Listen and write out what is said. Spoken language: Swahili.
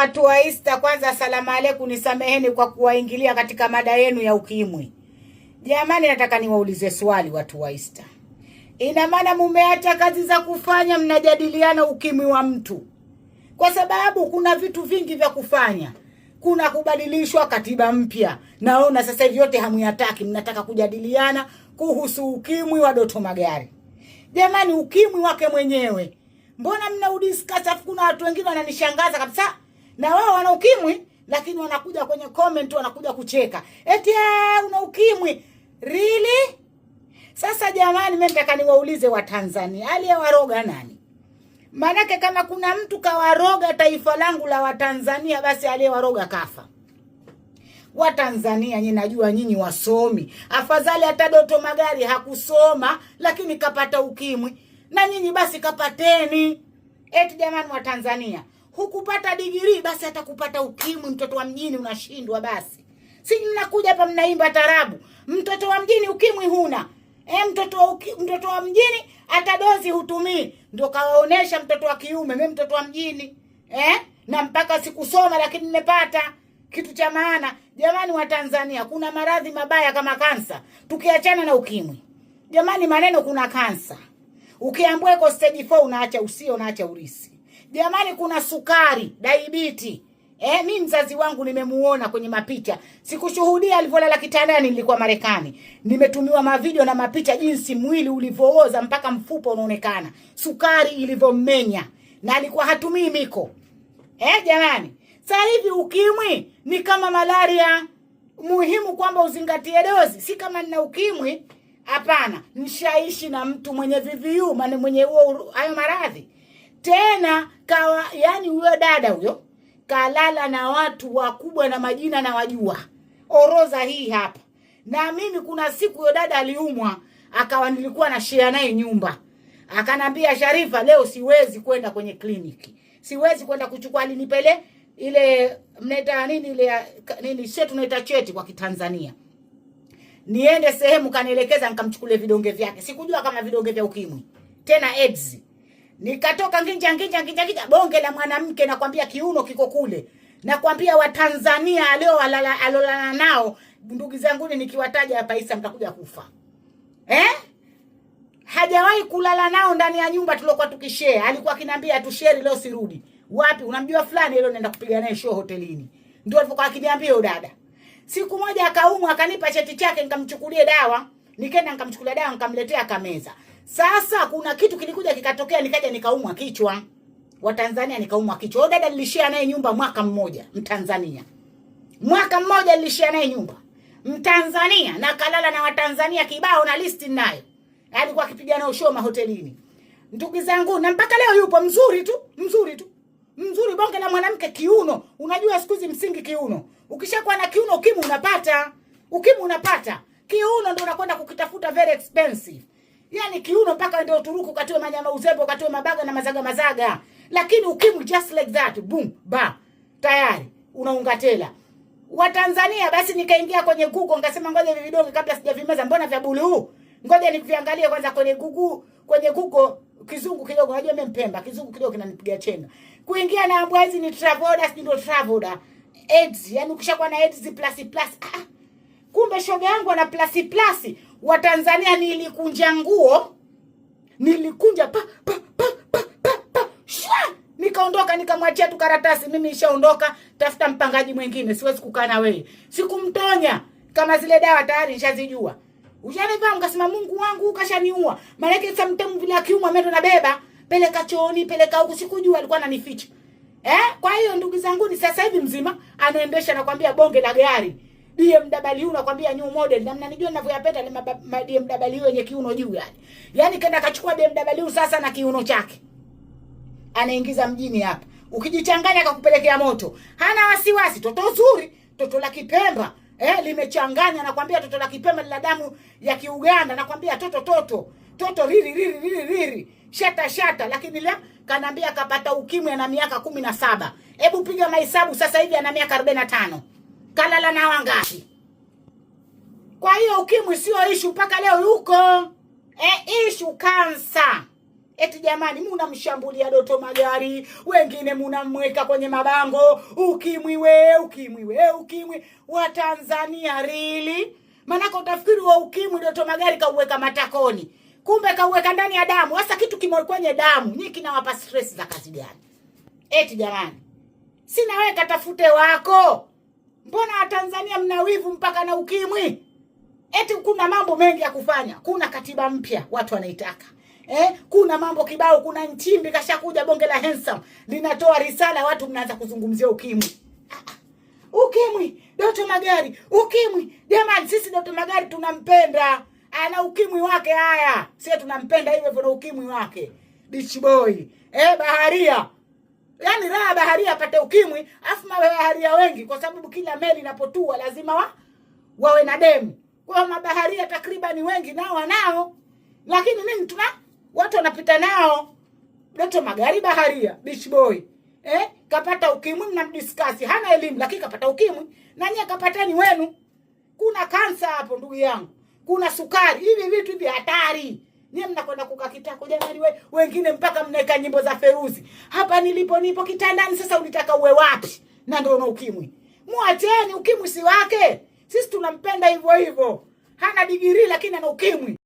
watu wa Insta, kwanza asalamu alaykum, nisameheni kwa kuwaingilia katika mada yenu ya ukimwi. Jamani, nataka niwaulize swali watu wa Insta. Ina maana mumeacha kazi za kufanya mnajadiliana ukimwi wa mtu? Kwa sababu kuna vitu vingi vya kufanya. Kuna kubadilishwa katiba mpya. Naona sasa hivi yote hamuyataki, mnataka kujadiliana kuhusu ukimwi wa Doto Magari. Jamani, ukimwi wake mwenyewe mbona mnaudiscuss? Afu kuna watu wengine wananishangaza kabisa. Na wao wana ukimwi lakini wanakuja kwenye comment wanakuja kucheka. Eti una ukimwi. Really? Sasa jamani, mimi nataka niwaulize wa Tanzania, aliyewaroga nani? Maanake kama kuna mtu kawaroga taifa langu la Watanzania, basi aliyewaroga kafa. Watanzania, nyinyi najua nyinyi wasomi. Afadhali hata Doto Magari hakusoma lakini kapata ukimwi. Na nyinyi basi kapateni. Eti jamani wa Tanzania, hukupata degree basi hata kupata ukimwi, mtoto wa mjini unashindwa basi. Si mnakuja hapa mnaimba tarabu. Mtoto wa mjini ukimwi huna. Mtoto wa mjini hata dozi hutumii. Ndio kawaonesha mtoto wa kiume, mimi mtoto wa mjini. Na mpaka sikusoma lakini nimepata kitu cha maana. Jamani wa Tanzania, kuna maradhi mabaya kama kansa. Tukiachana na ukimwi. Jamani, maneno kuna kansa. Ukiambiwa iko stage 4 unaacha usio, unaacha urisi. Jamani, kuna sukari, diabetes. Mimi mzazi wangu nimemuona kwenye mapicha. Sikushuhudia alivyolala kitandani, nilikuwa Marekani. Nimetumiwa mavideo na mapicha jinsi mwili ulivooza mpaka mfupa unaonekana. Sukari ilivyomenya na alikuwa hatumii miko. Jamani, sasa hivi ukimwi ni kama malaria. Muhimu kwamba uzingatie dozi. Si kama nina ukimwi, hapana. Nishaishi na mtu mwenye VVU, maana mwenye huo hayo maradhi. Tena yani huyo dada huyo kalala na watu wakubwa na majina na wajua. Orodha hii hapa. Na mimi kuna siku huyo dada aliumwa, akawa nilikuwa na share naye nyumba. Akanambia, Sharifa, leo siwezi kwenda kwenye kliniki. Siwezi kwenda kuchukua, alinipele ile mnaita nini ile sio tunaita cheti kwa Kitanzania. Niende sehemu kanielekeza nikamchukulie vidonge vyake. Sikujua kama vidonge vya ukimwi. Tena AIDS. Nikatoka nginja bonge la mwanamke, nakwambia kiuno kiko kule. Nakwambia wa Tanzania alolala nao, ndugu zangu nikiwataja hapa Isa mtakuja kufa. Hajawahi kulala nao ndani ya nyumba tulokuwa tukishare. Alikuwa akiniambia tushare leo sirudi. Wapi? Unamjua fulani leo naenda kupiga naye show hotelini. Ndio alivyokuwa akiniambia huyo dada. Siku moja akaumwa, akanipa cheti chake nikamchukulie dawa. Nikaenda nikamchukulia dawa nikamletea akameza. Sasa kuna kitu kilikuja kikatokea, nikaja nikaumwa kichwa. Watanzania nikaumwa kichwa. Huyo dada nilishare naye nyumba mwaka mmoja, Mtanzania. Mwaka mmoja nilishare naye nyumba. Mtanzania, na kalala na Watanzania kibao na listi nayo. Alikuwa akipiga nao show mahotelini. Ndugu zangu, na mpaka leo yupo mzuri tu. Mzuri bonge la mwanamke, kiuno. Unajua siku hizi msingi kiuno. Ukishakuwa na kiuno ukimwi unapata. Kiuno ndio unakwenda kukitafuta very expensive. Yani kiuno mpaka ndio Turuku katiwe manyama uzembe, katiwe mabaga na mazaga. Lakini ukimwi just like that, boom, ba. Tayari unaungatela. Wa Tanzania basi nikaingia kwenye Google nikasema ngoja hivi vidonge kabla sijavimeza, mbona vya buluu? Ngoja niviangalie kwanza kwenye Google kizungu kidogo, unajua mimi Mpemba, kizungu kidogo kinanipiga chenga. Kuingia na ambwa hizi ni Travoda, ndio Travoda. AIDS, yani ukishakuwa na AIDS plus. Kumbe shoga yangu ana plus. Wa Tanzania nilikunja nguo. Nilikunja pa. Nikaondoka nikamwachia tu karatasi, mimi nishaondoka, tafuta mpangaji mwingine, siwezi kukaa na wewe. Sikumtonya kama zile dawa tayari nishazijua. Ushanifahamu, ngasema Mungu wangu ukashaniua. Maana sasa mtemu vile akiumwa mimi ndo nabeba, peleka chooni, peleka huko, sikujua alikuwa ananificha. Kwa hiyo ndugu zangu ni sasa hivi mzima anaendesha nakwambia bonge la gari. BMW nakwambia new model. Na mnanijua ninavyoyapenda ile BMW yenye kiuno juu yani. Yaani kenda kachukua BMW sasa na kiuno chake. Anaingiza mjini hapa. Ukijichanganya akakupelekea moto. Hana wasiwasi, toto zuri, toto la Kipemba. Limechanganya nakwambia, toto la Kipemba la damu ya Kiuganda, nakwambia toto riri shata, lakini la kanambia kapata ukimwi ana miaka 17. Hebu piga mahesabu, sasa hivi ana miaka 45. Kalala na wangapi? Kwa hiyo ukimwi sio issue mpaka leo yuko. Issue kansa. Eti jamani, mnamshambulia Doto Magari, wengine mnamweka kwenye mabango ukimwi we, ukimwi we, ukimwi wa Tanzania really? Manako utafikiri wa ukimwi Doto Magari kauweka matakoni, kumbe kauweka ndani ya damu. Sasa kitu kimo kwenye damu, nyinyi kinawapa stress za kazi gani? Eti jamani, sina wewe katafute wako. Mbona wa Tanzania mna wivu mpaka na ukimwi? Eti kuna mambo mengi ya kufanya. Kuna katiba mpya watu wanaitaka. Kuna mambo kibao, kuna Nchimbi kashakuja, bonge la handsome linatoa risala, watu mnaanza kuzungumzia ukimwi. Ukimwi Doto Magari, ukimwi. Jamani, sisi Doto Magari tunampenda. Ana ukimwi wake haya. Sisi tunampenda hivyo na ukimwi wake. Beach boy. Baharia. Yaani raha baharia apate ukimwi, afu mabaharia wengi kwa sababu kila meli inapotua lazima wawe na demu. Kwa mabaharia takriban wengi nao wanao. Lakini nini watu wanapita nao. Doto Magari baharia, beach boy. Kapata ukimwi, mnamdiscuss, hana elimu lakini kapata ukimwi, na nyie kapatani wenu. Kuna kansa hapo ndugu yangu. Kuna sukari, hivi vitu hivi hatari. Nyie mnakwenda kukaa kitako jamani, wengine mpaka mnaeka nyimbo za Feruzi. Hapa nipo kitandani, sasa unitaka uwe wapi? Na ndio una ukimwi. Muacheni, ukimwi si wake. Sisi tunampenda hivyo hivyo. Hana degree lakini ana ukimwi.